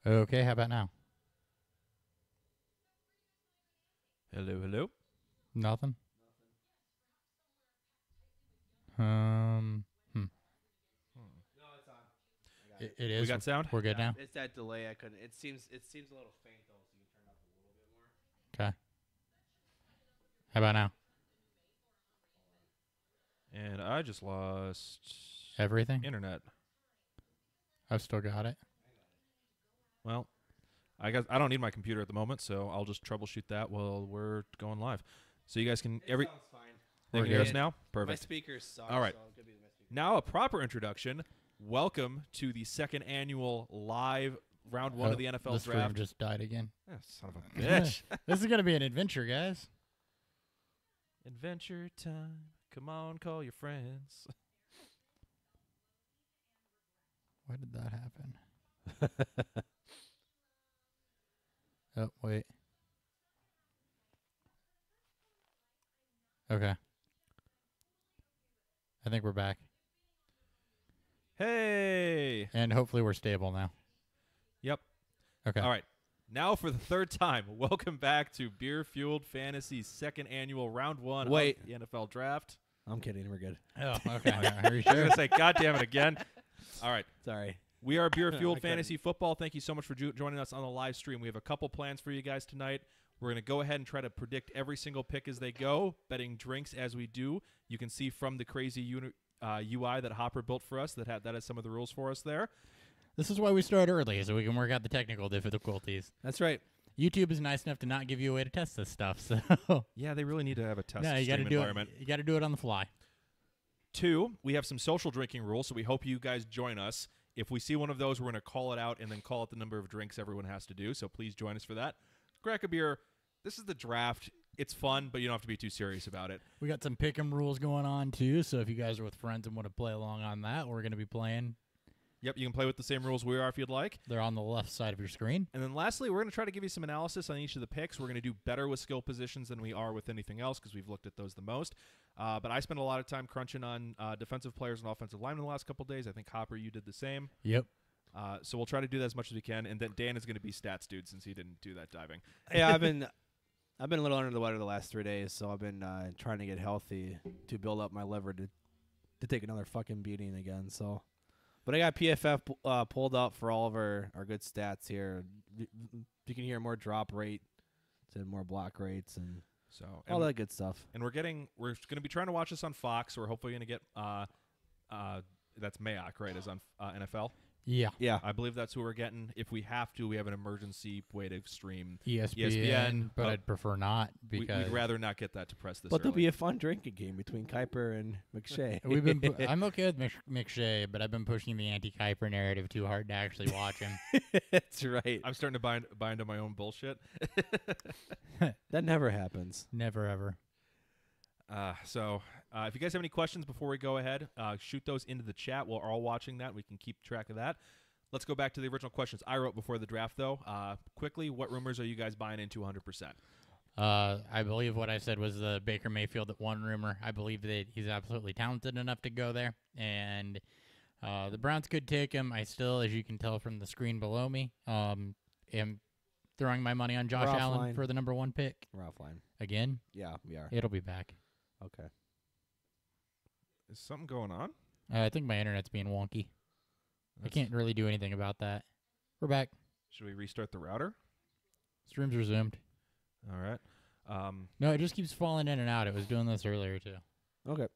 Okay, how about now? Hello, hello. Nothing. Hmm. No, it's on. I got It it. is. We got sound? We're good Yeah, now. it's that delay. I couldn't. It seems a little faint though, so you can turn it up a little bit more. Okay. How about now? And I just lost Everything? internet. I've still got it. Well, I guess I don't need my computer at the moment, so I'll just troubleshoot that while we're going live. So you guys can It sounds fine. they We're can hear us good. now? My Perfect. speakers suck. All right. So it could be my speakers. Now a proper introduction. Welcome to the second annual live round one of the NFL the stream draft. just died again. Son of a bitch. This is going to be an adventure, guys. Adventure time. Come on, call your friends. Why did that happen? Oh, wait. Okay. I think we're back. Hey. And hopefully we're stable now. Yep. Okay. All right. Now for the third time, welcome back to Beer Fueled Fantasy's second annual round one Wait. of the NFL draft. I'm kidding. We're good. Oh, okay. Are you I was sure? going to say, God damn it again. All right. Sorry. We are Beer Fueled I couldn't. Fantasy Football. Thank you so much for joining us on the live stream. We have a couple plans for you guys tonight. We're going to go ahead and try to predict every single pick as they go, betting drinks as we do. You can see from the crazy UI that Hopper built for us that has some of the rules for us there. This is why we start early, so we can work out the technical difficulties. That's right. YouTube is nice enough to not give you a way to test this stuff, so Yeah, they really need to have a test no, you got to stream do environment. it. You got to do it on the fly. 2, we have some social drinking rules, so we hope you guys join us. If we see one of those, we're going to call it out and then call out the number of drinks everyone has to do, so please join us for that. Crack a beer. This is the draft. It's fun, but you don't have to be too serious about it. We got some pick'em rules going on too, so if you guys are with friends and want to play along on that, we're going to be playing. Yep, you can play with the same rules we are if you'd like. They're on the left side of your screen. And then lastly, we're going to try to give you some analysis on each of the picks. We're going to do better with skill positions than we are with anything else because we've looked at those the most. But I spent a lot of time crunching on defensive players and offensive linemen the last couple of days. I think, Hopper, you did the same. Yep. So we'll try to do that as much as we can. And then Dan is going to be stats dude since he didn't do that diving. Yeah, I've been a little under the weather the last 3 days, so I've been trying to get healthy to build up my liver to take another fucking beating again. So, but I got PFF pulled up for all of our good stats here. You can hear more drop rate and more block rates and So all that good stuff. And we're going to be trying to watch this on Fox. We're hopefully going to get that's Mayock, right? Is on NFL. Yeah. Yeah. I believe that's who we're getting. If we have to, we have an emergency way to stream ESPN, but I'd prefer not because we'd rather not get that to press this. But there'll early. be a fun drinking game between Kuiper and McShay. we've been. I'm okay with McShay, but I've been pushing the anti-Kuiper narrative too hard to actually watch him. That's right. I'm starting to buy into my own bullshit. That never happens. Never ever. So if you guys have any questions before we go ahead, shoot those into the chat. We're all watching that. We can keep track of that. Let's go back to the original questions I wrote before the draft, though. Quickly, what rumors are you guys buying into 100%? I believe what I said was the Baker Mayfield at one rumor. I believe that he's absolutely talented enough to go there, and the Browns could take him. I still, as you can tell from the screen below me, am throwing my money on Josh We're Allen offline. for the number 1 pick We're offline. again. Yeah, we are. It'll be back. Okay. Is something going on? I think my internet's being wonky. I can't really do anything about that. We're back. Should we restart the router? Stream's resumed. All right. No, it just keeps falling in and out. It was doing this earlier too. Okay.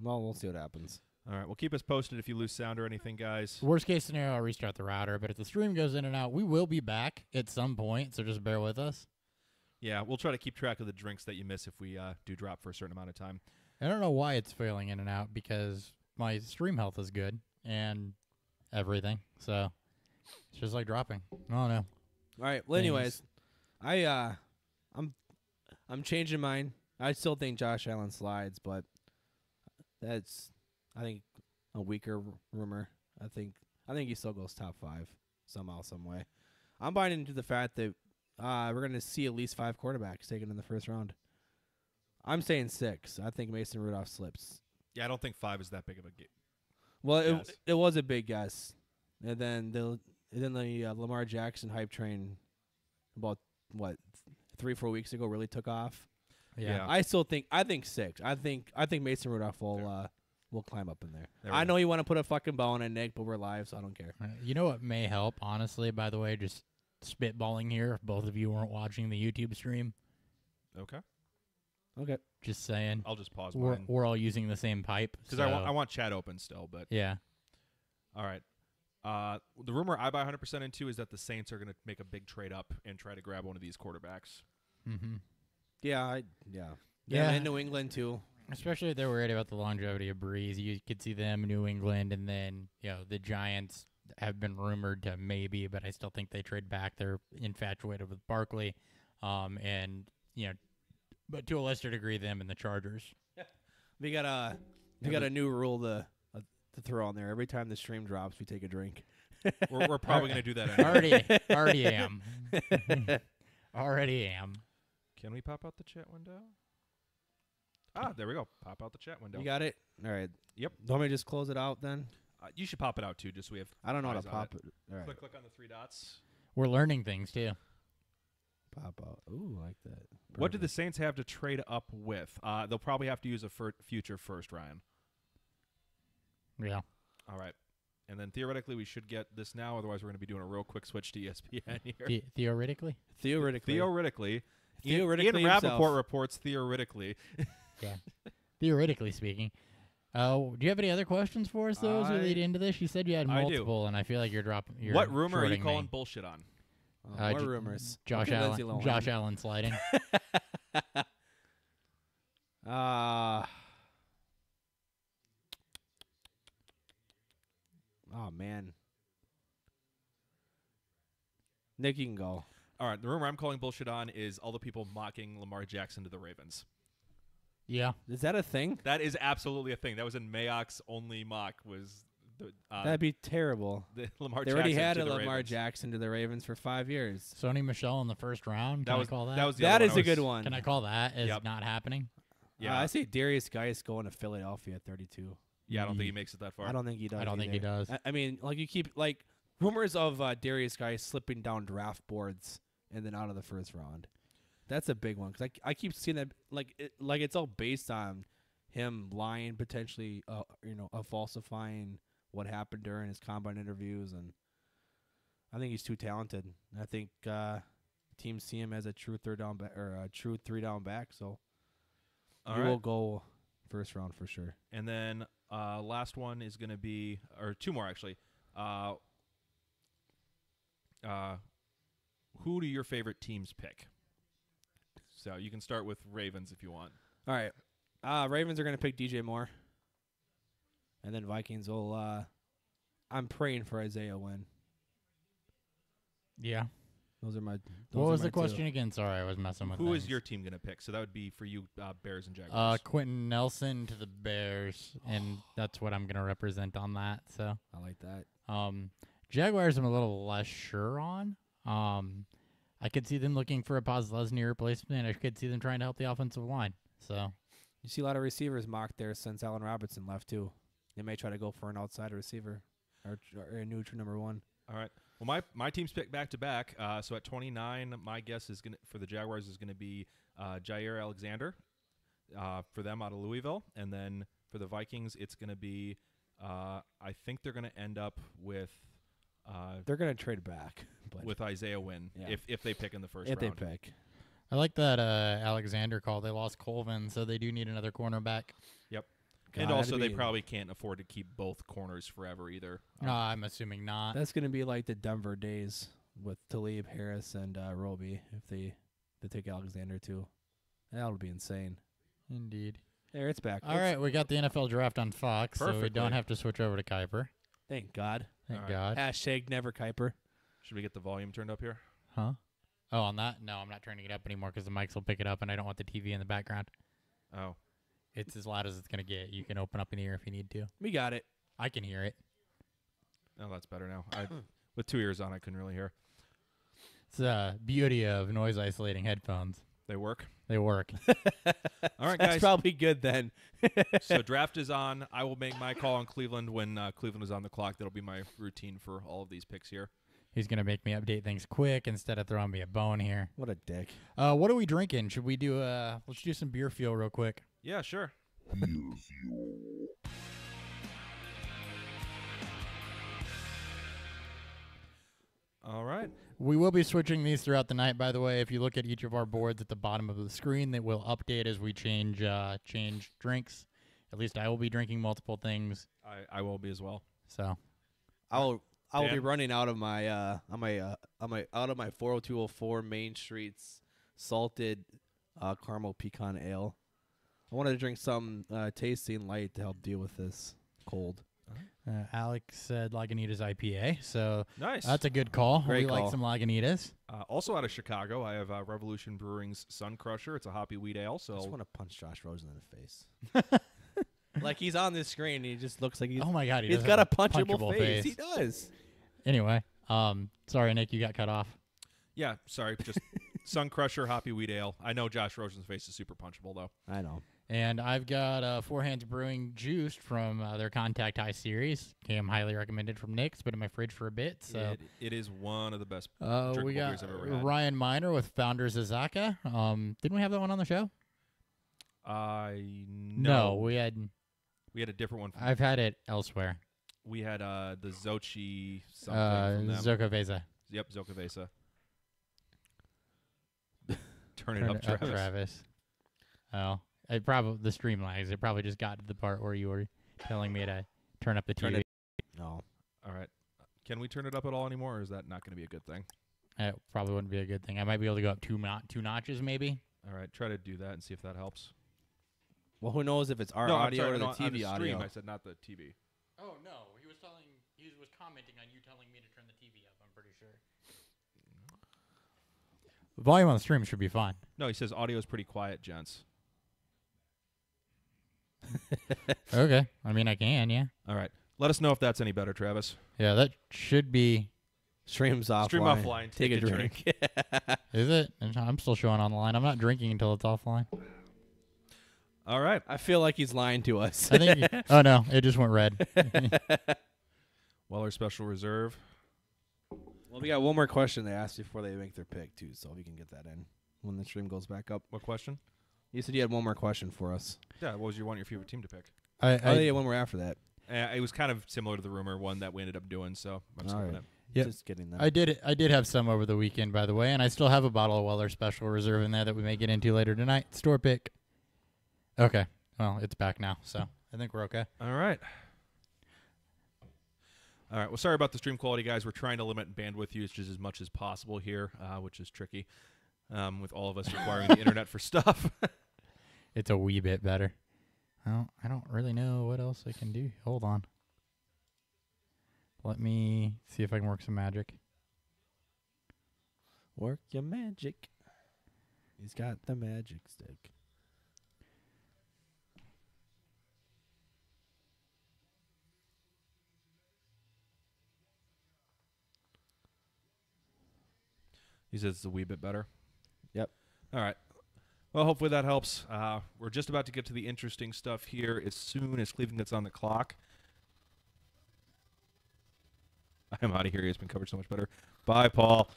Well, we'll see what happens. All right. Well, keep us posted if you lose sound or anything, guys. Worst case scenario, I'll restart the router, but if the stream goes in and out, we will be back at some point, so just bear with us. Yeah, we'll try to keep track of the drinks that you miss if we do drop for a certain amount of time. I don't know why it's failing in and out because my stream health is good and everything, so it's just like dropping. I don't know. All right. Well, anyways, I'm changing mine. I still think Josh Allen slides, but that's I think a weaker rumor. I think he still goes top 5 somehow, some way. I'm buying into the fact that we're going to see at least 5 quarterbacks taken in the first round. I'm saying 6. I think Mason Rudolph slips. Yeah, I don't think 5 is that big of a game. Well, Yes. it was a big guess, and then then the Lamar Jackson hype train about 3-4 weeks ago really took off. Yeah. I think 6. I think Mason Rudolph will climb up in there. There we I go. know you want to put a fucking bone in Nick, but we're live, so I don't care. You know what may help, honestly, by the way, just spitballing here if both of you weren't watching the YouTube stream. Okay. Okay. Just saying. I'll just pause We're, mine we're all using the same pipe. because so, I want chat open still. But Yeah. all right. The rumor I buy 100% into is that the Saints are going to make a big trade up and try to grab one of these quarterbacks. Mm-hmm. Yeah. Yeah. And New England too. Especially if they're worried about the longevity of Breeze. You could see them, New England, and then, the Giants have been rumored to maybe, but I still think they trade back. They're infatuated with Barkley. And, but to a lesser degree, them and the Chargers. We got a new rule to throw on there. Every time the stream drops, we take a drink. We're probably going to do that anyway. Already am. Already am. Can we pop out the chat window? Ah, there we go. Pop out the chat window. You got it? All right. Yep. Want me to just close it out then? You should pop it out too, just so we have. I don't know how eyes to on pop it. All right. Click on the 3 dots. We're learning things, too. Pop out. Ooh, I like that. What do the Perfect. Saints have to trade up with? They'll probably have to use a future first, Ryan. Yeah. All right. And then theoretically, we should get this now. Otherwise, we're going to be doing a real quick switch to ESPN here. Theoretically? Theoretically. Ian himself. Rappaport reports theoretically. Yeah. Theoretically speaking. Do you have any other questions for us, though, as we lead into this? You said you had I do. multiple, and I feel like you're dropping. What rumor are you shorting calling me. bullshit on? More rumors. Josh Okay, Lindsay Allen. Lohan. Josh Allen sliding. Oh man. Nick, you can go. All right. The rumor I'm calling bullshit on is all the people mocking Lamar Jackson to the Ravens. Yeah. Is that a thing? That is absolutely a thing. That was in Mayock's only mock was the That'd be terrible. the Lamar They Jackson already had to a the Lamar Ravens. Jackson to the Ravens for 5 years. Sony Michelle in the first round. Can I call that? That was the That other is one. a good one. Can I call that as Yep. not happening? Yeah. I see Darius Geis going to Philadelphia at 32. Yeah, I don't think he makes it that far. I don't think he does. I don't think he either. does. I mean, like you keep rumors of Darius Geis slipping down draft boards and then out of the first round. That's a big one because I keep seeing that it's all based on him lying, potentially, falsifying what happened during his combine interviews, and I think he's too talented. I think teams see him as a true 3-down back or a true 3-down back, so All he right. will go first round for sure. And then last one is going to be, or 2 more actually. Who do your favorite teams pick? So you can start with Ravens if you want. All right. Ravens are going to pick DJ Moore. And then Vikings will I'm praying for Isaiah Wynn. Yeah. Those are my What was the two. question again? Sorry, I was messing with Who is things. your team going to pick? So that would be for you, Bears and Jaguars. Quentin Nelson to the Bears, and that's what I'm going to represent on that. So, I like that. Jaguars I'm a little less sure on. I could see them looking for a Postlesny replacement. I could see them trying to help the offensive line. So, You see a lot of receivers mocked there since Allen Robinson left too. They may try to go for an outside receiver or a neutral number 1. All right. Well, my team's picked back to back. So at 29, my guess is for the Jaguars is going to be Jair Alexander for them out of Louisville, and then for the Vikings, it's going to be I think they're going to end up with They're going to trade back, but with Isaiah Wynn Yeah. if they pick in the first if round. they pick. I like that Alexander call. They lost Colvin, so they do need another cornerback. Yep. God, And that'd also, they be- probably can't afford to keep both corners forever either. I'm assuming not. That's going to be like the Denver days with Talib, Harris, and Roby if they take Alexander too. That'll be insane. Indeed. There, it's back. All right, we got the NFL draft on Fox, so we Perfectly. don't have to switch over to Kuiper. Thank God. Thank All God. Hashtag never Kuiper. Should we get the volume turned up here? Huh? Oh, on that? No, I'm not turning it up anymore because the mics will pick it up, and I don't want the TV in the background. Oh. It's as loud as it's going to get. You can open up in the ear if you need to. We got it. I can hear it. Oh, that's better now. With 2 ears on, I couldn't really hear. It's the beauty of noise isolating headphones. They work. They work. All right, That's guys. probably good then. So draft is on. I will make my call on Cleveland when Cleveland is on the clock. That'll be my routine for all of these picks here. He's gonna make me update things quick instead of throwing me a bone here. What a dick. What are we drinking? Should we do let's do some beer fuel real quick. Yeah, sure. All right. We will be switching these throughout the night, by the way. If you look at each of our boards at the bottom of the screen, that will update as we change drinks. At least I will be drinking multiple things. I will be as well. So I will be Dan? running out of my on my 40204 Main Street's salted caramel pecan ale. I wanted to drink some tasting light to help deal with this cold. Alex said Lagunitas IPA, so Nice. that's a good call. Great we like call. some Lagunitas. Also out of Chicago, I have Revolution Brewing's Sun Crusher. It's a hoppy wheat ale. I just So want to punch Josh Rosen in the face. Like he's on this screen, and he just looks like Oh my God, he's does got a have punchable face. He does. Anyway, sorry Nick, you got cut off. yeah, sorry, just Sun Crusher hoppy wheat ale. I know Josh Rosen's face is super punchable though. I know. And I've got Four Hands Brewing Juiced from their Contact High series. Came highly recommended from Nick. It's been in my fridge for a bit. So It is one of the best. we drinkable got beers I've ever had. Ryan Miner with Founders Azaka. Didn't we have that one on the show? No, we had. we had a different one. I've had it elsewhere. We had the Zochi something from them. Zokaveza. Yep, Zokavesa. Turn it up, Travis. Oh, the stream lags. It probably just got to the part where you were telling me to turn up the Turn TV. No. All right. Can we turn it up at all anymore, or is that not going to be a good thing? It probably wouldn't be a good thing. I might be able to go up two notches, maybe. All right, try to do that and see if that helps. Well, who knows if it's our no, I'm audio sorry, or the no, on TV the audio? stream, I said not the TV. Oh no, he was commenting on you telling me to turn the TV up. I'm pretty sure. Volume on the stream should be fine. No, he says audio is pretty quiet, gents. Okay, I mean I can, yeah. All right. Let us know if that's any better, Travis. Yeah, that should be. Streams offline. Stream offline. Take a drink. Is it? I'm still showing on the line. I'm not drinking until it's offline. All right. I feel like he's lying to us. I think. Oh no, it just went red. Weller Special Reserve. Well, we got one more question they asked before they make their pick, too, so we can get that in when the stream goes back up. What question? You said you had one more question for us. Yeah, what was your favorite team to pick? Oh, yeah, one more after that. It was kind of similar to the rumor one that we ended up doing, so I'm All skipping right. it. Yep. Just kidding. Then. I did have some over the weekend, by the way, and I still have a bottle of Weller Special Reserve in there that we may get into later tonight. Store pick. Okay. Well, it's back now, so I think we're okay. All right. All right. Well, sorry about the stream quality, guys. We're trying to limit bandwidth usage as much as possible here, which is tricky with all of us requiring the internet for stuff. It's a wee bit better. Well, I don't really know what else I can do. Hold on. Let me see if I can work some magic. Work your magic. He's got the magic stick. He says it's a wee bit better. Yep. All right. Well, hopefully that helps. We're just about to get to the interesting stuff here as soon as Cleveland gets on the clock. I'm out of here. It's been covered so much better. Bye, Paul.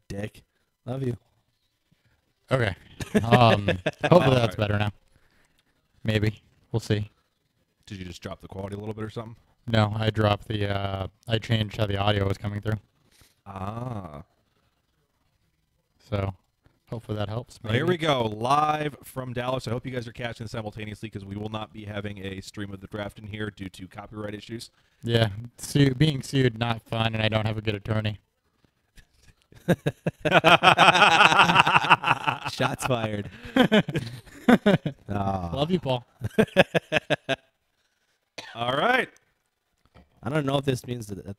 Dick. Love you. Okay. Hopefully All that's right. better now. Maybe. We'll see. Did you just drop the quality a little bit or something? No, I dropped the, I changed how the audio was coming through. Ah. So hopefully that helps. Well, here we go, live from Dallas. I hope you guys are catching simultaneously because we will not be having a stream of the draft in here due to copyright issues. Yeah. Being sued, not fun, and I don't have a good attorney. Shots fired. Oh. Love you, Paul. All right. I don't know if this means that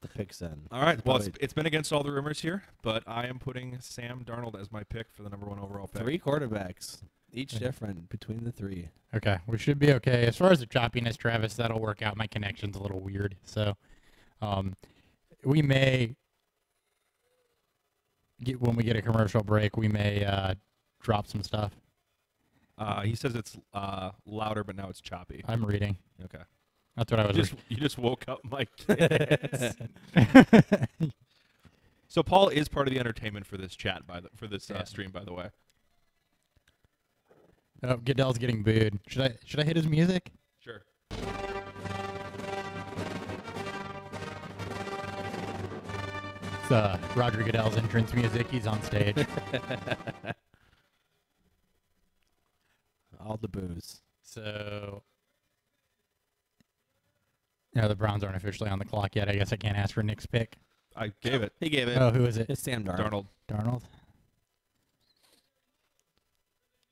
the pick's in. All right. Well, Probably it's been against all the rumors here, but I am putting Sam Darnold as my pick for the #1 overall pick. 3 quarterbacks, each different between the 3. Okay, we should be okay. As far as the choppiness, Travis, that'll work out. My connection's a little weird, so we may when we get a commercial break, we may drop some stuff. He says it's louder, but now it's choppy. I'm reading. Okay. That's what I was. You just woke up my kids. So Paul is part of the entertainment for this chat, for this stream, by the way. Oh, Goodell's getting booed. Should I hit his music? Sure. It's Roger Goodell's entrance music. He's on stage. All the booze. So, no, the Browns aren't officially on the clock yet. I guess I can't ask for Nick's pick. I gave it. He gave it. Oh, who is it? It's Sam Darnold. Darnold.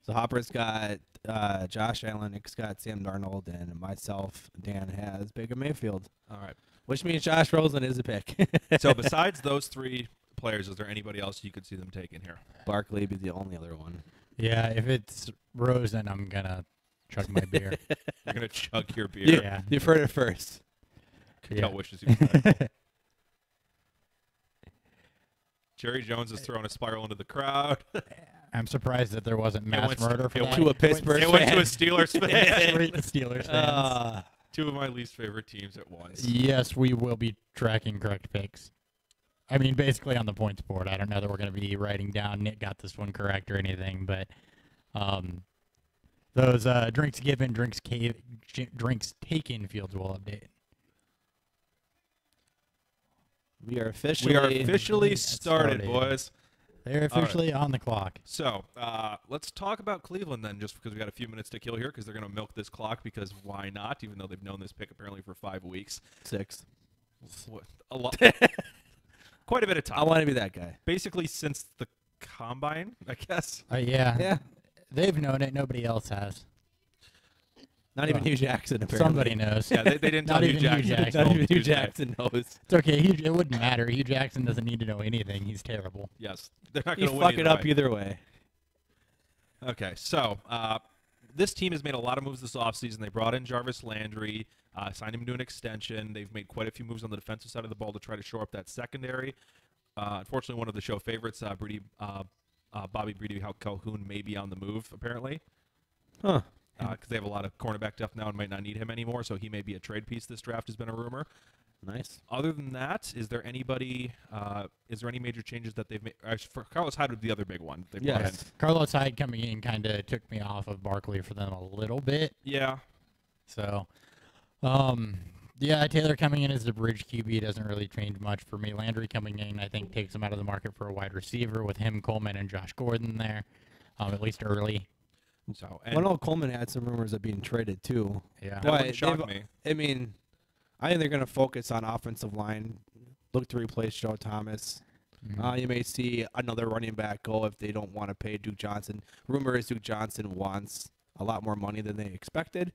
So Hopper's got Josh Allen, Nick's got Sam Darnold, and myself, Dan, has Baker Mayfield. All right. Which means Josh Rosen is a pick. So besides those three players, is there anybody else you could see them taking here? Barkley be the only other one. Yeah, if it's Rosen, I'm gonna chug my beer. You're going to chug your beer. Yeah. You've heard it first. Cal wishes you would. Jerry Jones is throwing a spiral into the crowd. I'm surprised that there wasn't mass went murder for that. to a Pittsburgh It went to a fan. Steelers fan. Straight to Steelers fans. Two of my least favorite teams at once. Yes, we will be tracking correct picks. I mean, basically on the points board. I don't know that we're going to be writing down Nick got this one correct or anything, but those drinks given, drinks taken fields will update. We are officially started, boys. They're officially on the clock. So let's talk about Cleveland then, just because we got a few minutes to kill here, because they're going to milk this clock, because why not, even though they've known this pick apparently for 5 weeks. 6. A lot. Quite a bit of time. I want to be that guy. Basically since the combine, I guess. Yeah. Yeah. They've known it. Nobody else has. Not even Well, Hugh Jackson, apparently. Somebody knows. Yeah, they didn't Not tell Hugh even Hugh Jackson. Jackson. until Not even Hugh Tuesday. Jackson knows. It's okay. It wouldn't matter. Hugh Jackson doesn't need to know anything. He's terrible. Yes. They're not You going to win fuck it up way. either way. Okay, so this team has made a lot of moves this offseason. They brought in Jarvis Landry, signed him to an extension. They've made quite a few moves on the defensive side of the ball to try to shore up that secondary. Unfortunately, one of the show favorites, Bobby Breedy Calhoun, may be on the move, apparently. Huh. Because they have a lot of cornerback depth now and might not need him anymore, so he may be a trade piece this draft, has been a rumor. Nice. Other than that, is there any major changes that they've made? For Carlos Hyde would be the other big one. They brought in. Yes. Carlos Hyde coming in kind of took me off of Barkley for them a little bit. Yeah. So, yeah, Taylor coming in as the bridge QB doesn't really change much for me. Landry coming in, I think, takes him out of the market for a wide receiver with him, Coleman, and Josh Gordon there, at least early. So, Well, no, Coleman had some rumors of being traded, too. Yeah. that But wouldn't shock they've- me. I mean, I think they're going to focus on offensive line, look to replace Joe Thomas. Mhm. You may see another running back go if they don't want to pay Duke Johnson. Rumor is Duke Johnson wants a lot more money than they expected.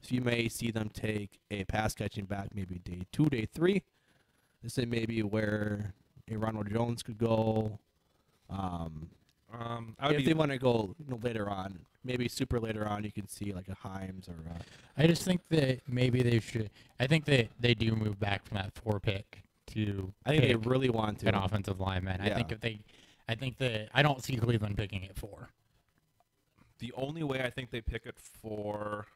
So you may see them take a pass catching back maybe day 2, day 3. This is maybe where a Ronald Jones could go. If they want to go later on, maybe super later on, you can see like a Himes or I just think that maybe they should. I think that they do move back from that 4 pick to. I think they pick really want to. an offensive lineman. Yeah. I think that I don't see Cleveland picking it 4. The only way I think they pick it for,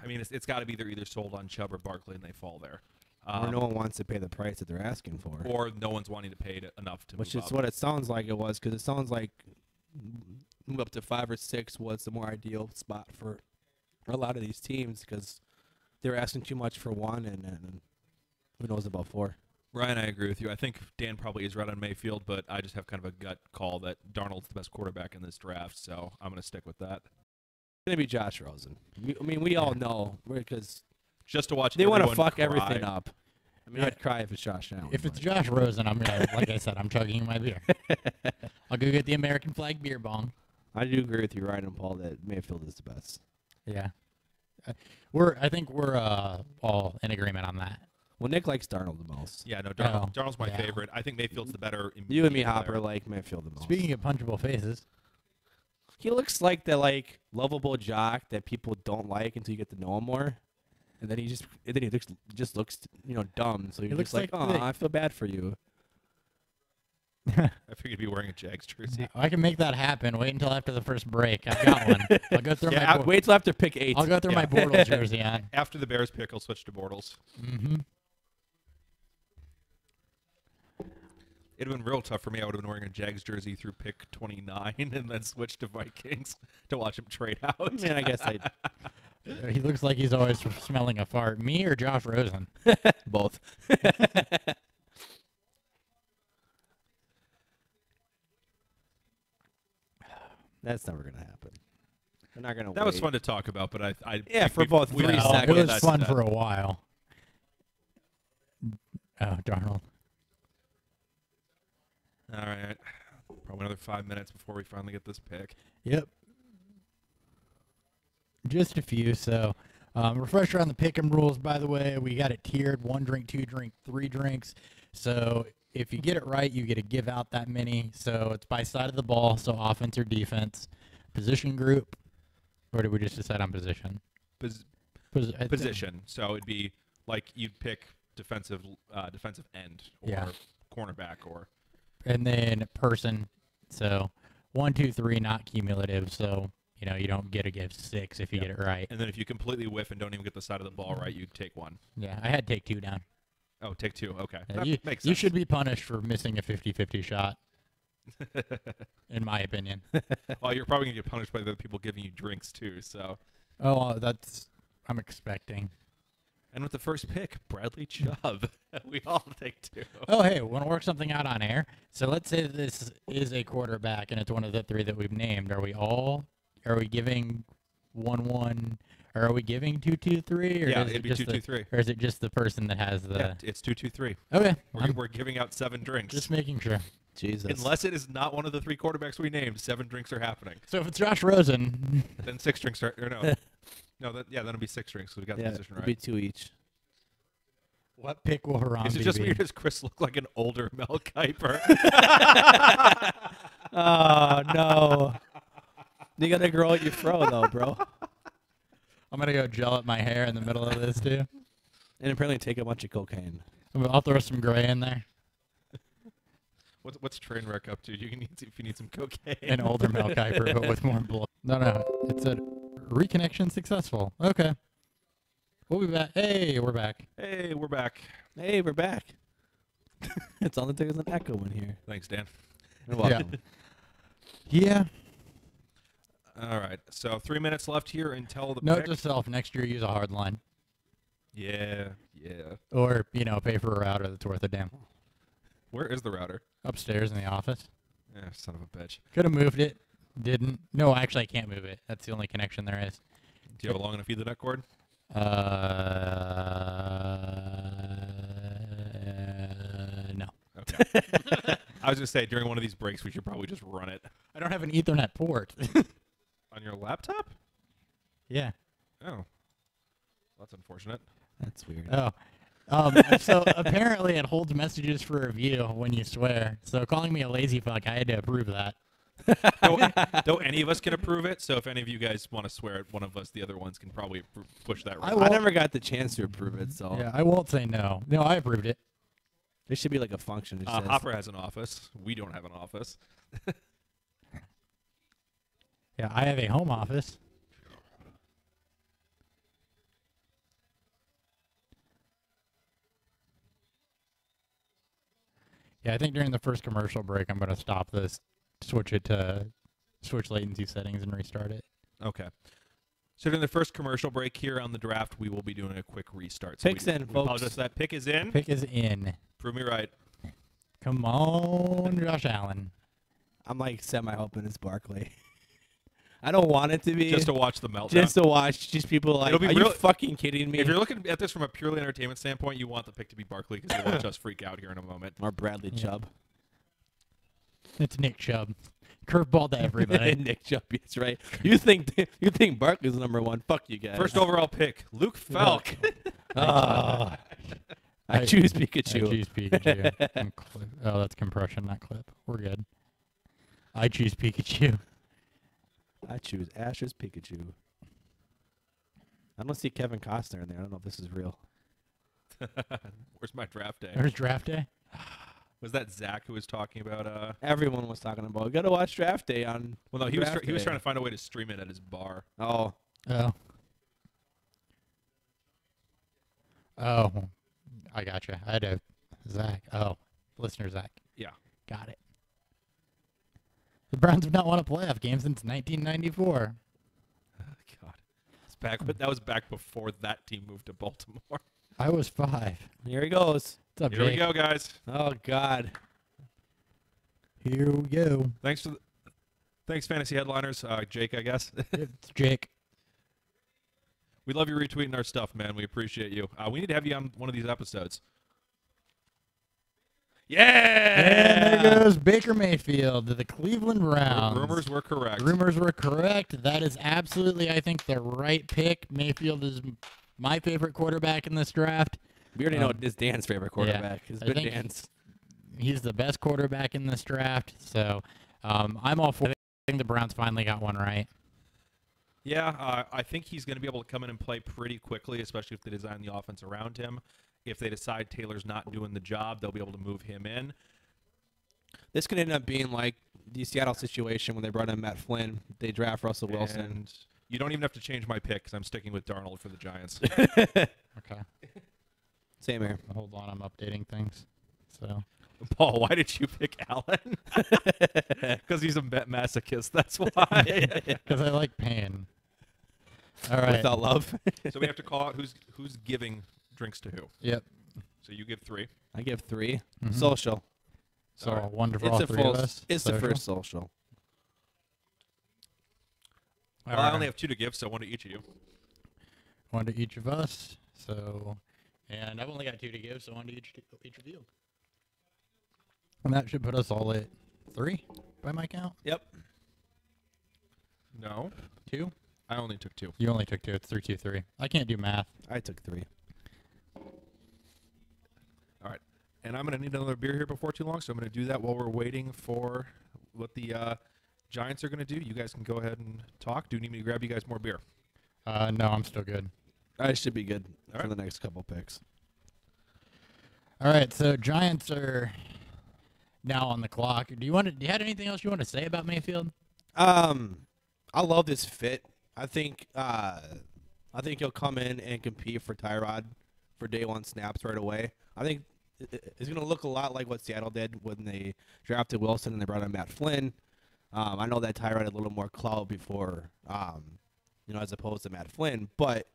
I mean, it's got to be they're either sold on Chubb or Barkley and they fall there. Or no one wants to pay the price that they're asking for. Or no one's wanting to pay it enough to Which move is up. what it sounds like it was, because it sounds like move up to 5 or 6 was the more ideal spot for a lot of these teams, because they're asking too much for one, and who knows about 4. Ryan, I agree with you. I think Dan probably is right on Mayfield, but I just have kind of a gut call that Darnold's the best quarterback in this draft, so I'm going to stick with that. It's gonna be Josh Rosen. We all know, because Just to watch they want to everyone fuck cry. everything up. I mean, Yeah. I'd cry if it's Josh Allen. If it's but- Josh Rosen, I'm gonna, like I said, I'm chugging my beer. I'll go get the American flag beer bong. I do agree with you, Ryan and Paul, that Mayfield is the best. Yeah, I think we're all in agreement on that. Well, Nick likes Darnold the most. Yeah, no, Oh, Darnold's my yeah. favorite. I think Mayfield's the better. You and me, player. Hopper, like Mayfield the most. Speaking of punchable faces, He looks like the lovable jock that people don't like until you get to know him more, and then he just looks dumb. So you're looks just like, like oh, the- I feel bad for you. I figured you'd be wearing a Jags jersey. I can make that happen. Wait until after the first break. I've got one. I'll go through Yeah, my. Wait till after pick 8. I'll go through my Bortles jersey on. After the Bears pick, I'll switch to Bortles. Mm-hmm. It'd have been real tough for me. I would have been wearing a Jags jersey through pick 29 and then switched to Vikings to watch him trade out. I mean, I guess I He looks like he's always smelling a fart. Me or Josh Rosen? both. That's never gonna happen. They're not gonna. That was fun to talk about, but I Yeah, think for we- both we 3 resolved It seconds. was that fun stuff. for a while. Oh, Darnold. All right, probably another 5 minutes before we finally get this pick. Yep. Just a few. So, refresher on the pick'em rules. By the way, we got it tiered: 1 drink, 2 drink, 3 drinks. So if you get it right, you get to give out that many. So it's by side of the ball. So offense or defense, position group, or did we just decide on position? I think- Position. So it'd be like you'd pick defensive end or Yeah. cornerback or. And then person. So 1, 2, 3, not cumulative. So you don't get to give 6 if you Yep. get it right. And then if you completely whiff and don't even get the side of the ball right, you take 1. Yeah, I had take 2 down. Oh, take 2. Okay. Yeah, That you, makes you sense. should be punished for missing a 50-50 shot, in my opinion. Well, you're probably going to get punished by the people giving you drinks, too. So, Oh, I'm expecting. and with the first pick, Bradley Chubb. We all take 2. Oh, hey, want to work something out on air? So let's say this is a quarterback, and it's one of the 3 that we've named. Are we giving 1-1, or are we giving 2-2-3? Or Yeah, is it'd it be just 2-2-3. Or is it just the person that has the... Yeah, it's 2-2-3. Okay, We're giving out 7 drinks. just making sure. Jesus. Unless it is not one of the 3 quarterbacks we named, 7 drinks are happening. So if it's Josh Rosen, Then 6 drinks are, or no. No, then it'll be 6 drinks, so we got the yeah, position it'd be right. 2 each. what pick will Harambe Is it just be? me or does Chris look like an older Mel Kiper? Oh no! You gotta grow out your fro though, bro. I'm going to go gel up my hair in the middle of this, too. And apparently take a bunch of cocaine. I'll throw some gray in there. What's Trainwreck up to? If you need some cocaine. An older Mel Kiper, but with more blood. No, it said reconnection successful. Okay. We'll be back. Hey, we're back. Hey, we're back. Hey, we're back. It's all there's an echo in here. Thanks, Dan. You're welcome. Yeah. All right, so 3 minutes left here until the Note pick. to self: next year, use a hard line, Yeah. or pay for a router that's worth a damn. Where is the router? Upstairs in the office. Son of a bitch. Could have moved it. Didn't. No, actually, I can't move it. That's the only connection there is. Do you have a long enough Ethernet cord? No. Okay. I was gonna say during one of these breaks we should probably just run it I don't have an Ethernet port. on your laptop. Yeah. Oh, that's unfortunate. That's weird. Oh. So apparently it holds messages for review when you swear. So calling me a lazy fuck, I had to approve that. Though any of us can approve it, so if any of you guys want to swear at one of us, the other ones can probably push that right. I never got the chance to approve it, so Yeah, I won't say no. No, I approved it. there should be like a function that says Hopper has an office. We don't have an office. Yeah, I have a home office. Yeah, I think during the first commercial break, I'm going to stop this, switch latency settings, and restart it. Okay. So during the first commercial break here on the draft, we will be doing a quick restart. So Pick's in, we folks. apologize for that. Pick is in. Pick is in. Prove me right. Come on, Josh Allen. I'm like semi-hoping it's Barkley. I don't want it to be. Just to watch the meltdown. Just to watch just people like, It'll be are you real- fucking kidding me? If you're looking at this from a purely entertainment standpoint, you want the pick to be Barkley because you watch us freak out here in a moment. Or Bradley Yeah. Chubb. It's Nick Chubb. Curveball to everybody. Nick Chubb, that's right. You think Barkley's number 1? Fuck you guys. First overall pick, Luke Falk. I choose Pikachu. I choose Pikachu. And oh, that's compression, not clip. We're good. I choose Pikachu. I choose Asher's Pikachu. I don't see Kevin Costner in there. I don't know if this is real. Where's my draft day? There's draft day. Was that Zach who was talking about? Everyone was talking about. Got to watch Draft Day on. Well, no, he was Draft he was Day. trying to find a way to stream it at his bar. Oh, Oh. Oh. I gotcha. I had a Zach. Oh. Listener Zach. Yeah. Got it. The Browns have not won a playoff game since 1994. God, it's back. But that was back before that team moved to Baltimore. I was 5. here he goes. What's up, Here we Jake? go, guys. Oh God. Here we go. Thanks, fantasy headliners. Jake, I guess. It's Jake. We love you retweeting our stuff, man. We appreciate you. We need to have you on one of these episodes. And Yeah. there goes Baker Mayfield to the Cleveland Browns. Rumors were correct. Rumors were correct. That is absolutely, I think, the right pick. Mayfield is my favorite quarterback in this draft. We already know it's Dan's favorite quarterback. It's I been think- Dan's. He's the best quarterback in this draft. So I'm all for it. I think the Browns finally got one right. Yeah, I think he's going to be able to come in and play pretty quickly, especially if they design the offense around him. If they decide Taylor's not doing the job, they'll be able to move him in. This could end up being like the Seattle situation when they brought in Matt Flynn. They draft Russell Wilson. And you don't even have to change my pick because I'm sticking with Darnold for the Giants. Okay. Same here. Hold on. I'm updating things. So Paul, why did you pick Allen? Because he's a masochist. That's why. because I like pain. All right. Without love. So we have to call out who's giving drinks to who. Yep. So you give 3. I give 3. Mhm. Social. So All right. one for It's all the three full. of us. It's the Social? first social. Well, I only have 2 to give, so 1 to each of you. One to each of us. So, and I've only got 2 to give, so 1 to each of you. And that should put us all at 3 by my count. Yep. No, 2. I only took 2. You only took 2. It's 3, 2, 3. I can't do math. I took 3. All right. And I'm going to need another beer here before too long, so I'm going to do that while we're waiting for what the Giants are going to do. You guys can go ahead and talk. Do you need me to grab you guys more beer? No, I'm still good. I should be good All for right. the next couple picks. All right, so Giants are now on the clock. Do you have anything else you want to say about Mayfield? I love this fit. I think he'll come in and compete for Tyrod for day 1 snaps right away. I think it's going to look a lot like what Seattle did when they drafted Wilson and they brought in Matt Flynn. I know that Tyrod had a little more clout before, as opposed to Matt Flynn, but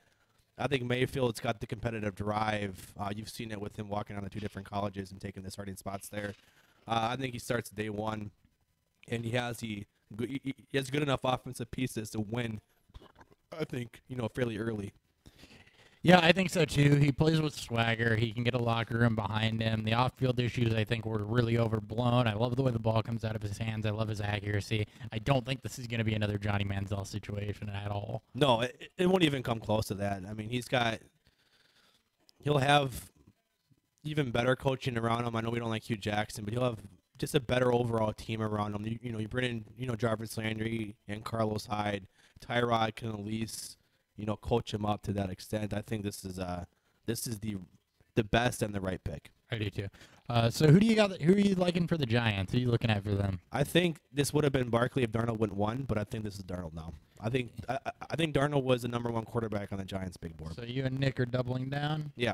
I think Mayfield's got the competitive drive. You've seen it with him walking on the 2 different colleges and taking the starting spots there. I think he starts day 1, and he has good enough offensive pieces to win. I think fairly early. Yeah, I think so too. He plays with swagger. He can get a locker room behind him. The off-field issues, I think, were really overblown. I love the way the ball comes out of his hands. I love his accuracy. I don't think this is going to be another Johnny Manziel situation at all. No, it won't even come close to that. I mean, he'll have even better coaching around him. I know we don't like Hugh Jackson, but he'll have just a better overall team around him. You bring in, Jarvis Landry and Carlos Hyde. Tyrod can at least, coach him up to that extent. I think this is the best and the right pick. I do too. So who do you got? Who are you liking for the Giants? Who are you looking at for them? I think this would have been Barkley if Darnold went 1, but I think this is Darnold now. I think Darnold was the number 1 quarterback on the Giants' big board. So you and Nick are doubling down. Yeah.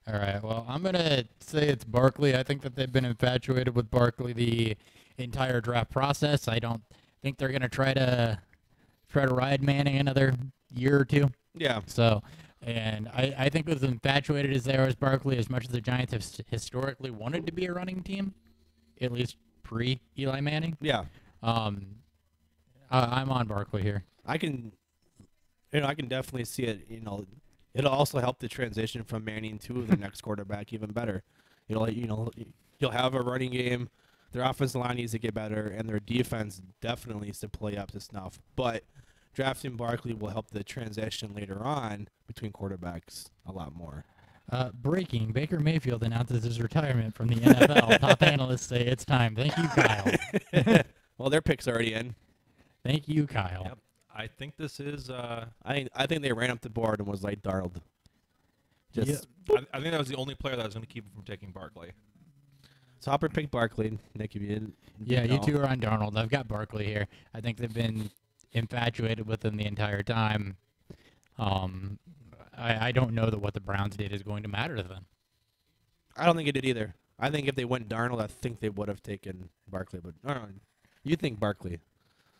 All right. Well, I'm gonna say it's Barkley. I think that they've been infatuated with Barkley the entire draft process. I don't think they're gonna try to ride Manning another year or 2. Yeah. So, and I think as infatuated as they are as Barkley, as much as the Giants have historically wanted to be a running team, at least pre Eli Manning. Yeah. I'm on Barkley here. I can definitely see it. It'll also help the transition from Manning to the next quarterback even better. You'll have a running game. Their offensive line needs to get better, and their defense definitely needs to play up to snuff. But drafting Barkley will help the transition later on between quarterbacks a lot more. Breaking: Baker Mayfield announces his retirement from the NFL. Top analysts say it's time. Thank you, Kyle. Well, their pick's already in. Thank you, Kyle. Yep. I think this is. I think they ran up the board and was like Darnold. Just Yeah. I think that was the only player that was going to keep him from taking Barkley. So Hopper picked Barkley. Nick, if you didn't. Yeah, you know. two are on Darnold. I've got Barkley here. I think they've been infatuated with him the entire time. I don't know that what the Browns did is going to matter to them. I don't think it did either. I think if they went Darnold, I think they would have taken Barkley. But I don't know. You think Barkley?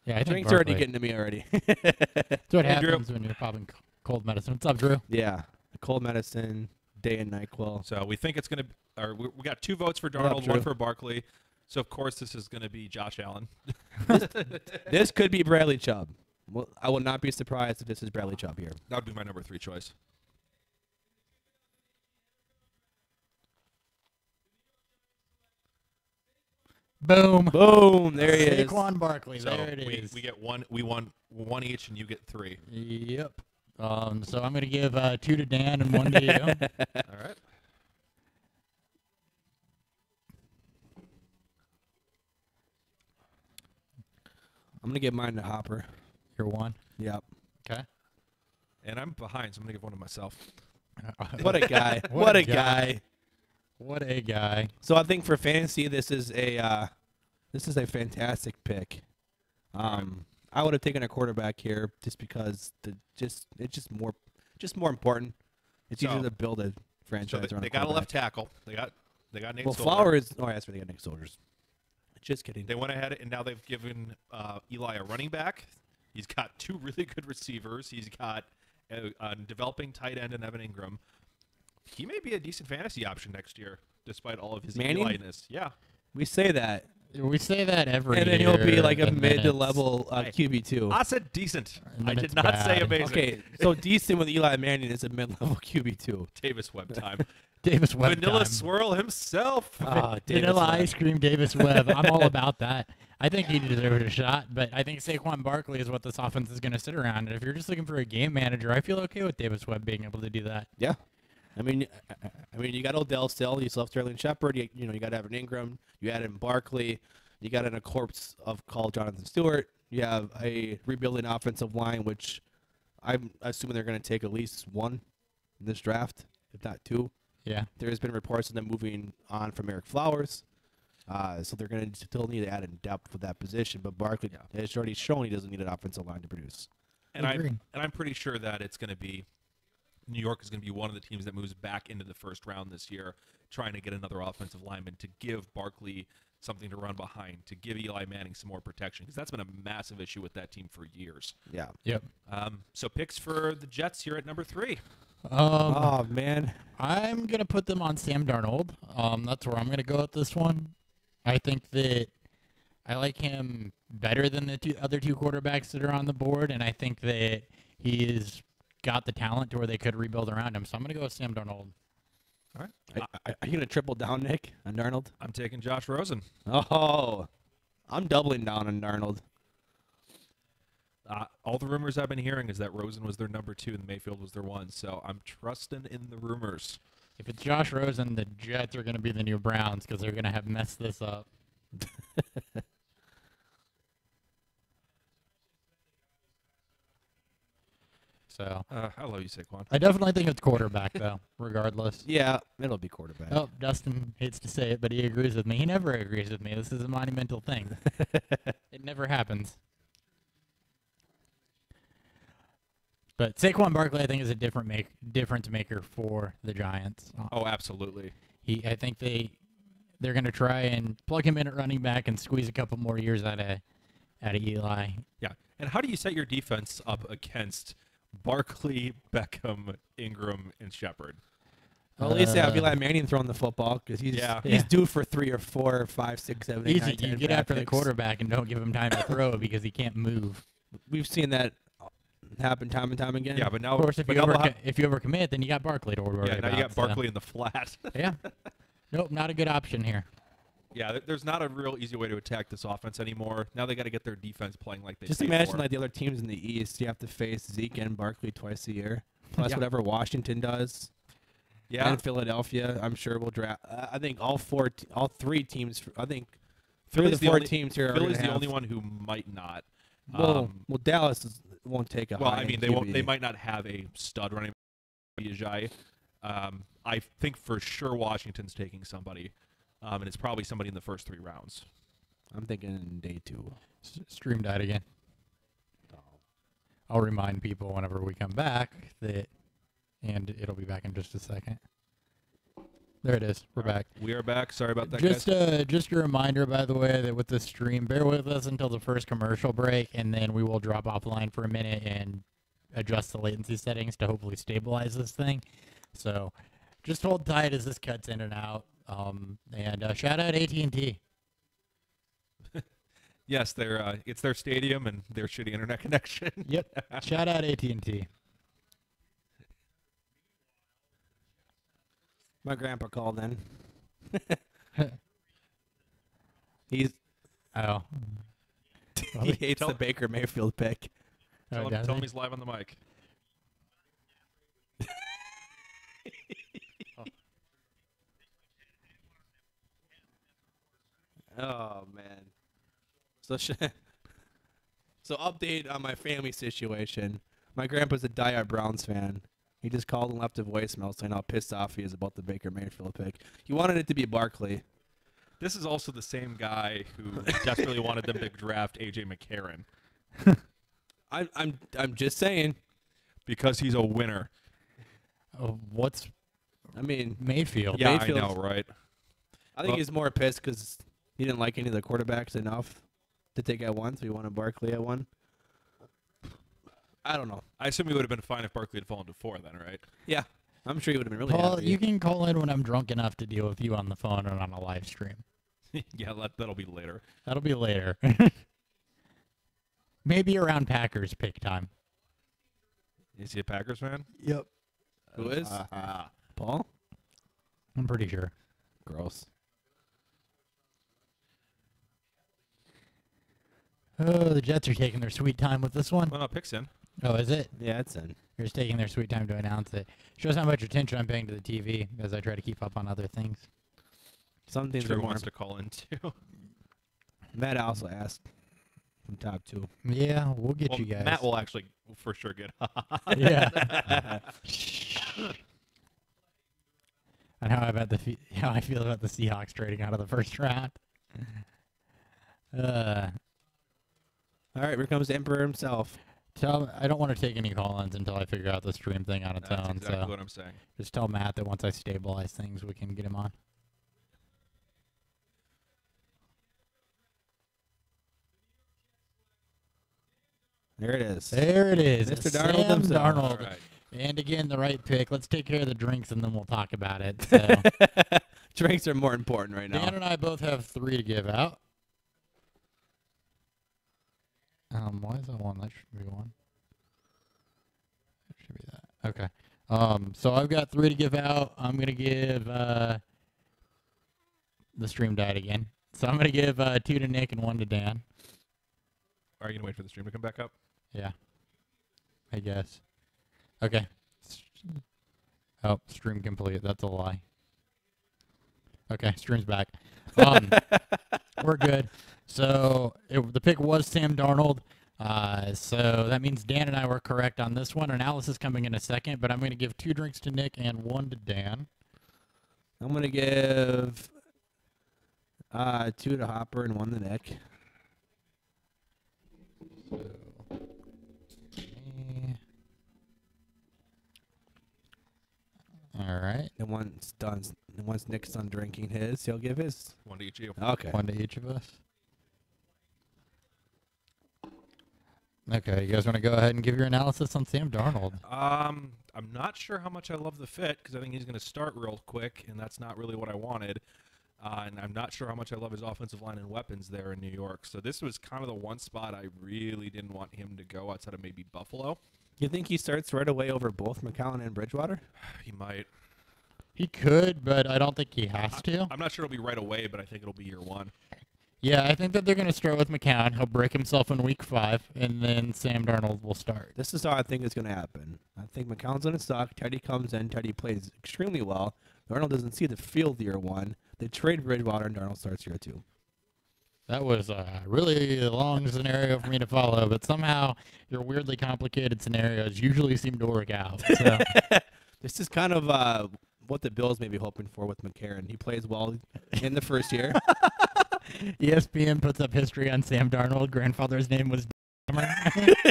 Yeah, I think Drink's already Barkley. getting to me already. That's what Hey, Drew. happens when you're popping cold medicine. What's up, Drew? Yeah, cold medicine, day and NyQuil. So we think it's going to, or we got 2 votes for What up, Darnold, one Drew? for Barkley. So of course this is going to be Josh Allen. This could be Bradley Chubb. Well, I will not be surprised if this is Bradley Chubb here. That would be my number 3 choice. Boom. Boom! There he is. Saquon Barkley. So there it is. we get one. We won one each, and you get 3. Yep. So I'm gonna give 2 to Dan and 1 to you. All right. I'm gonna give mine to Hopper. You're 1. Yep. Okay. And I'm behind, so I'm going to give one to myself. What a guy! What what a a guy! What a guy. So I think for fantasy, this is a fantastic pick. I would have taken a quarterback here just because it's just more important. It's So- easier to build a So franchise around they a got a left quarterback. tackle. They got Nate Well, Solder. Flowers. Oh, that's where they got Nick Soldiers. Just kidding. They went ahead and now they've given Eli a running back. He's got 2 really good receivers. He's got a developing tight end in Evan Ingram. He may be a decent fantasy option next year, despite all of his Manning? Eli-ness. Yeah. We say that, We say that every and then year. he'll be like a and then mid to it's- level Hey, QB2. I said decent. And I then did it's not say bad. amazing. Okay, so decent with Eli Manning is a mid-level QB2. Davis Webb time. Davis Webb Vanilla time. Swirl himself. Ah, Davis Vanilla Webb. ice cream Davis Webb. I'm all about that. I think he deserved a shot, but I think Saquon Barkley is what this offense is going to sit around. And if you're just looking for a game manager, I feel okay with Davis Webb being able to do that. Yeah. I mean, you got Odell still. You still have Sterling Shepard. You got Evan Ingram. You add in Barkley. You got in a corpse of called Jonathan Stewart. You have a rebuilding offensive line, which I'm assuming they're going to take at least 1 in this draft, if not 2. Yeah. There's been reports of them moving on from Eric Flowers. So they're going to still need to add in depth with that position. But Barkley has already shown he doesn't need an offensive line to produce. And Agree. I'm pretty sure that it's going to be New York is going to be one of the teams that moves back into the first round this year, trying to get another offensive lineman to give Barkley something to run behind, to give Eli Manning some more protection, because that's been a massive issue with that team for years. Yeah. Yep. So picks for the Jets here at number 3. Oh, man. I'm going to put them on Sam Darnold. That's where I'm going to go with this one. I think that I like him better than the other 2 quarterbacks that are on the board, and I think that he's got the talent to where they could rebuild around him. So I'm going to go with Sam Darnold. All right. Are you going to triple down, Nick, on Darnold? I'm taking Josh Rosen. Oh, I'm doubling down on Darnold. All the rumors I've been hearing is that Rosen was their number 2 and Mayfield was their 1. So I'm trusting in the rumors. If it's Josh Rosen, the Jets are going to be the new Browns because they're going to have messed this up. So I love you, Saquon. I definitely think it's quarterback, though, regardless. Yeah, it'll be quarterback. Oh, Dustin hates to say it, but he agrees with me. He never agrees with me. This is a monumental thing. It never happens. But Saquon Barkley, I think, is a difference maker for the Giants. Oh, absolutely. I think they're going to try and plug him in at running back and squeeze a couple more years out of Eli. Yeah. And how do you set your defense up against Barkley, Beckham, Ingram, and Shepard? Well, at least they have Eli Manning throwing the football because he's Yeah. due for 3 or 4 or 5, 6, 7, 8, Easy. 9, 10 You get draft after the picks. quarterback and don't give him time to throw because he can't move. We've seen that happen time and time again. Yeah, but now, Of course, if but you now they'll have- overcommit, then you got Barkley to worry yeah, about. now you got so- Barkley in the flat. Yeah. Nope, not a good option here. Yeah, there's not a real easy way to attack this offense anymore. Now they got to get their defense playing like they Just played imagine for. like the other teams in the East. You have to face Zeke and Barkley twice a year, plus Yeah. whatever Washington does. Yeah, And Philadelphia, I'm sure will draft. I think all 3 teams. I think 3 of Philly's the the 4 only- teams here are Philly's gonna the have, only one who might not. Well, Dallas won't take a Well, high I mean, QB. they might not have a stud running back. I think for sure Washington's taking somebody. and it's probably somebody in the first 3 rounds. I'm thinking day 2. Stream died again. I'll remind people whenever we come back that, and it'll be back in just a second. There it is. We're back. We are back. Sorry about that, Just guys. just a reminder, by the way, that with the stream, bear with us until the first commercial break, and then we will drop offline for a minute and adjust the latency settings to hopefully stabilize this thing. So just hold tight as this cuts in and out. And shout out AT&T. Yes, it's their stadium and their shitty internet connection. Yep. Shout out AT&T. My grandpa called in. He's Oh. he hates the Baker Mayfield pick. Tell him he's live on the mic. Oh man. So so update on my family situation. My grandpa's a diehard Browns fan. He just called and left a voicemail saying how pissed off he is about the Baker Mayfield pick. He wanted it to be Barkley. This is also the same guy who desperately wanted them to draft A.J. McCarron I'm just saying. because he's a winner. What's I mean, Mayfield? Yeah, Mayfield's- I know, right? I think Well- he's more pissed because he didn't like any of the quarterbacks enough to take at 1, so he wanted Barkley at 1. I don't know. I assume he would have been fine if Barkley had fallen to 4 then, right? Yeah, I'm sure he would have been really Paul, happy. you can call in when I'm drunk enough to deal with you on the phone and on a live stream. Yeah, that'll be later. That'll be later. Maybe around Packers pick time. Is he a Packers fan? Yep. Who is? Paul? I'm pretty sure. Gross. Oh, the Jets are taking their sweet time with this one. Well, no, pick's in. Oh, is it? Yeah, it's in. They're just taking their sweet time to announce it. Shows how much attention I'm paying to the TV as I try to keep up on other things. Some things Drew are more. wants to call in too. Matt also asked from top 2. Yeah, we'll get Well, you guys. Matt will actually for sure get. Yeah. And how I feel about the Seahawks trading out of the first round. All right, here comes the Emperor himself. I don't want to take any call-ins until I figure out the stream thing on its That's own. exactly So what I'm saying. just tell Matt that once I stabilize things, we can get him on. There it is. There it is. Mr. Sam Darnold himself. Darnold. All right. And again, the right pick. Let's take care of the drinks and then we'll talk about it. So Drinks are more important right now. Dan and I both have 3 to give out. Why is that 1? That should be 1. That should be that. Okay. So I've got 3 to give out. I'm gonna give the stream died again. So I'm gonna give 2 to Nick and 1 to Dan. Are you gonna wait for the stream to come back up? Yeah. I guess. Okay. Oh, stream complete. That's a lie. Okay, stream's back. We're good. So the pick was Sam Darnold. So that means Dan and I were correct on this one. Analysis coming in a second, but I'm going to give 2 drinks to Nick and 1 to Dan. I'm going to give 2 to Hopper and 1 to Nick. All right. And once Nick's done drinking his, he'll give his. 1 to each of you. Okay. 1 to each of us. Okay, you guys want to go ahead and give your analysis on Sam Darnold? I'm not sure how much I love the fit because I think he's going to start real quick, and that's not really what I wanted. And I'm not sure how much I love his offensive line and weapons there in New York. So this was kind of the one spot I really didn't want him to go outside of maybe Buffalo. You think he starts right away over both McCown and Bridgewater? He might. He could, but I don't think he has to. I'm not sure it'll be right away, but I think it'll be year 1. Yeah, I think that they're going to start with McCown. He'll break himself in week 5, and then Sam Darnold will start. This is how I think it's going to happen. I think McCown's going to suck. Teddy comes in. Teddy plays extremely well. Darnold doesn't see the field year 1. They trade Bridgewater, and Darnold starts year 2. That was a really long scenario for me to follow, but somehow your weirdly complicated scenarios usually seem to work out. So. This is kind of what the Bills may be hoping for with McCarron. He plays well in the first year. ESPN puts up history on Sam Darnold. Grandfather's name was Hammer.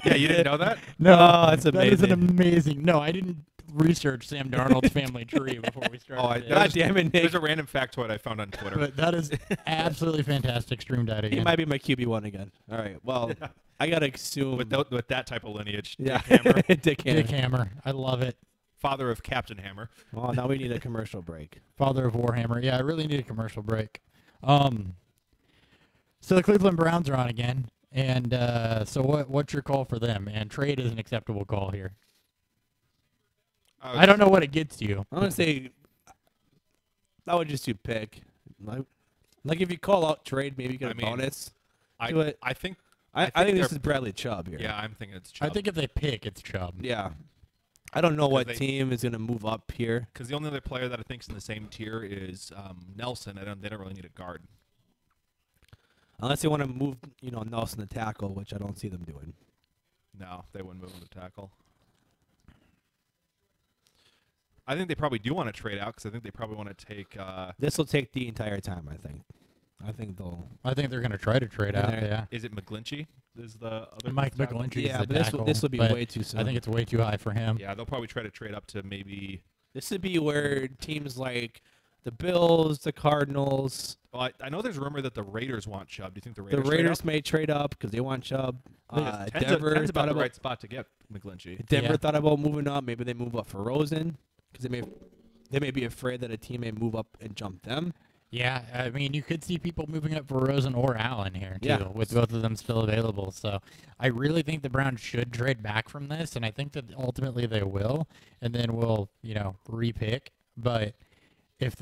Yeah, you didn't know that? No, Oh, that's That is an amazing. amazing. No, I didn't research Sam Darnold's family tree before we started. Oh, I- this. God damn it, Nick. There's a random factoid I found on Twitter. But that is absolutely fantastic. Stream died He again. might be my QB1 again. All right. Well, I gotta assume. with that type of lineage, yeah, Dick Hammer, Dick Hammer. Dick Hammer. I love it. father of Captain Hammer. Well, now we need a commercial break. Father of Warhammer. Yeah, I really need a commercial break. So the Cleveland Browns are on again, and so what's your call for them? And trade is an acceptable call here. I don't know what it gets you. I'm gonna say I would just do pick. Like if you call out trade, maybe you get I a mean, bonus. I Do it. I think I I think think this they're- is Bradley Chubb here. yeah, I'm thinking it's I Chubb. think if they pick, it's Chubb. Yeah. I don't know what they- team is gonna move up here. Because the only other player that I think's in the same tier is Nelson. They don't really need a guard. Unless they want to move, Nelson to tackle, which I don't see them doing. No, they wouldn't move him to tackle. I think they probably do want to trade out because I think they probably want to take. This will take the entire time, I think. I think they'll. I think they're going to try to trade out. Yeah. Yeah. Is it McGlinchey? Is the other Mike tackle? McGlinchey. Yeah, the but tackle, this will be but way too soon. I think it's way too high for him. Yeah, they'll probably try to trade up to maybe. This would be where teams like the Bills, the Cardinals, Well, I know there's a rumor that the Raiders want Chubb. Do you think the the Raiders? trade Raiders up? may trade up because they want Chubb. Ten's Denver about thought the about right spot to get McGlinchey. Denver Yeah. thought about moving up. Maybe they move up for Rosen because they may be afraid that a team may move up and jump them. Yeah, I mean, you could see people moving up for Rosen or Allen here, too, Yeah. with both of them still available. So I really think the Browns should trade back from this, and I think that ultimately they will, and then we'll, repick. But if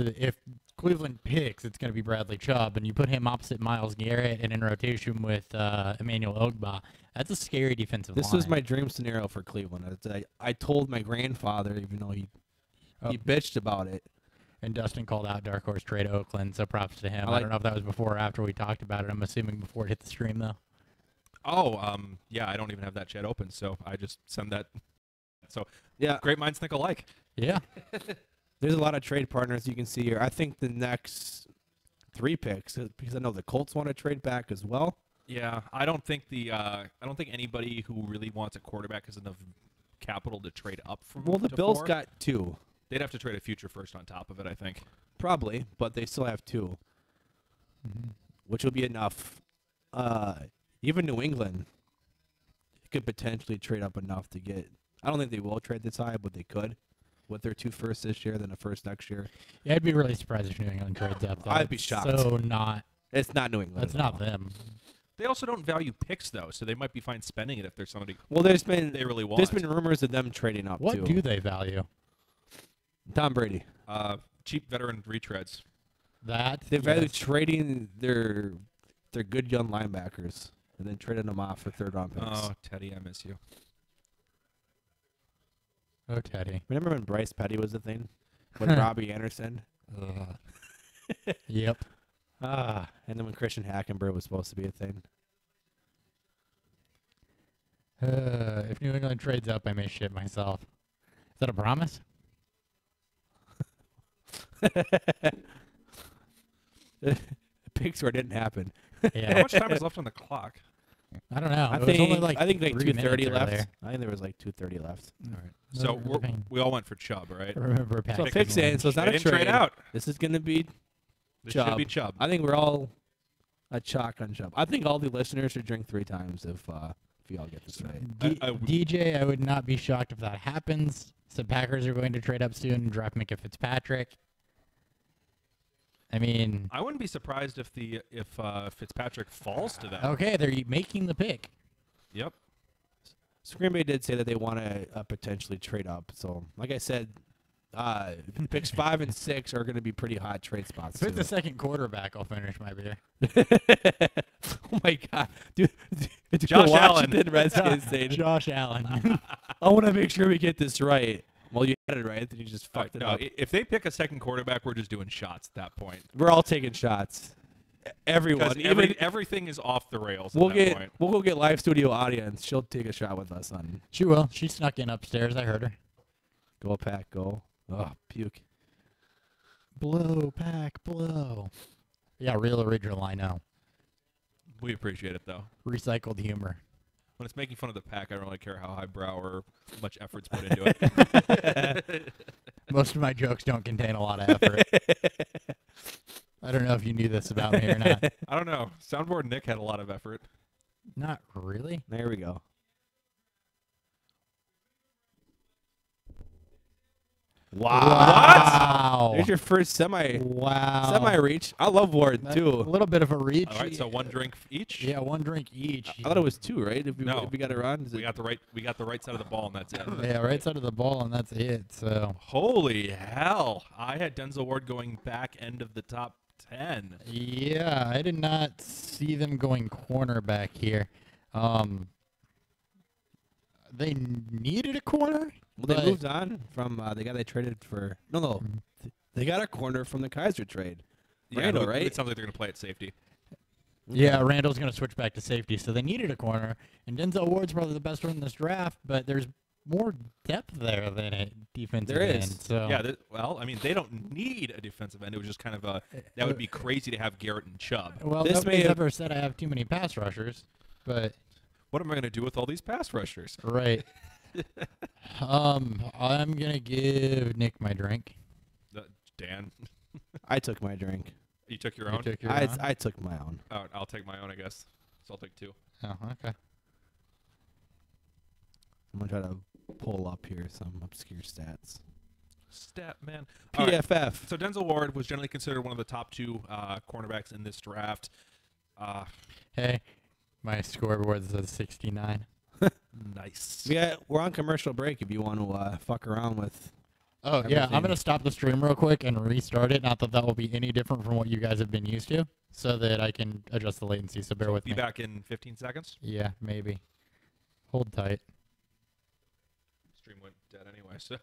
Cleveland picks, it's going to be Bradley Chubb, and you put him opposite Myles Garrett and in rotation with Emmanuel Ogbah. That's a scary defensive line. This was my dream scenario for Cleveland. I told my grandfather, even though he bitched about it. And Dustin called out Dark Horse trade Oakland, so props to him. I I like- don't know if that was before or after we talked about it. I'm assuming before it hit the stream, though. Oh, yeah. I don't even have that chat open, so I just send that. So Yeah, great minds think alike. Yeah. there's a lot of trade partners you can see here. I think the next 3 picks, because I know the Colts want to trade back as well. Yeah, I don't think anybody who really wants a quarterback has enough capital to trade up from. Well, the to Bills 4. got 2, They'd have to trade a future first on top of it, I think. probably, but they still have 2, which will be enough. Even New England could potentially trade up enough to get. I don't think they will trade this high, but they could. With their 2 firsts this year, then a first next year. Yeah, I'd be really surprised if New England trades up. Though. I'd be It's shocked. So not. It's not New England. That's at not all. them. They also don't value picks though, so they might be fine spending it if there's somebody Well, there's been they really want. there's been rumors of them trading up What too. do they value? Tom Brady. Cheap veteran retreads. That They value yes. trading their good young linebackers and then trading them off for 3rd round picks. Oh, Teddy, I miss you. Oh, Teddy. Remember when Bryce Petty was a thing with Robbie Anderson? Yep. And then when Christian Hackenberg was supposed to be a thing. If New England trades up, I may shit myself. Is that a promise? Picks where it didn't happen. How Yeah. much time is left on the clock? I don't know. I It was only think like I think like 3 2:30 minutes left. earlier. I think there was like 2:30 left. All right. So we all went for Chubb, right? I remember So Patrick picks in, so it's not They a didn't trade trade. out. This is gonna be. This Chubb. should be Chubb. I think we're all a chalk on Chubb. I think all the listeners should drink 3 times if y'all get this right. DJ, I would not be shocked if that happens. Some Packers are going to trade up soon and draft Micah Fitzpatrick. I mean, I wouldn't be surprised if Fitzpatrick falls to them. okay, they're making the pick. Yep. So Green Bay did say that they want to potentially trade up. So, like I said, picks 5 and 6 are going to be pretty hot trade spots. If it's too. the second quarterback, I'll finish my beer. Oh my God, dude! Josh Washington Redskins saying, Josh Allen. "I want to make sure we get this right." Well, you had it right, then you just fucked it No, up. if they pick a second quarterback, we're just doing shots at that point. We're all taking shots. Everyone, Because everything is off the rails we'll at that get point. we'll go get live studio audience. She'll take a shot with us on She will. She snuck in upstairs. I heard her. Go Pack Go. Oh, puke. blow, pack, blow. Yeah, real original, I know. We appreciate it though. Recycled humor. When it's making fun of the pack, I don't really care how highbrow or much effort's put into it. Most of my jokes don't contain a lot of effort. I don't know if you knew this about me or not. I don't know. Soundboard Nick had a lot of effort. Not really. There we go. Wow. There's your first semi Wow. reach. I love Ward That's too. A little bit of a reach. All right, so one drink each. Yeah, one drink each. I thought it was 2, right? If we, No. if we got it wrong, is We it- got the right side of the ball, and that's it. Yeah, right side of the ball, and that's it. So, Holy hell! I had Denzel Ward going back end of the top 10. yeah, I did not see them going cornerback here. They needed a corner. well, they but- moved on from the guy they traded for. No. They got a corner from the Kaiser trade. Randall, right? It sounds like they're going to play at safety. Yeah, Randall's going to switch back to safety, so they needed a corner. And Denzel Ward's probably the best one in this draft, but there's more depth there than a defensive There end. is. So Yeah, well, I mean, they don't need a defensive end. It was just kind of that would be crazy to have Garrett and Chubb. well, This nobody's may have- ever said I have too many pass rushers, but What am I going to do with all these pass rushers? right. I'm gonna give Nick my drink. Dan, I took my drink. you took your You own? took your own? I took my own. Oh, I'll take my own, I guess. So I'll take 2. Oh, okay. I'm gonna try to pull up here some obscure stats. Stat man. All right, PFF. so Denzel Ward was generally considered one of the top 2 cornerbacks in this draft. Hey, my scoreboard says 69. Nice. We're on commercial break. If you want to fuck around with. Oh, yeah, I'm Everything. going to stop the stream real quick and restart it. Not that that will be any different from what you guys have been used to, so that I can adjust the latency, so bear with Be me. back in 15 seconds. Yeah, maybe. Hold tight. Stream went dead anyway, so.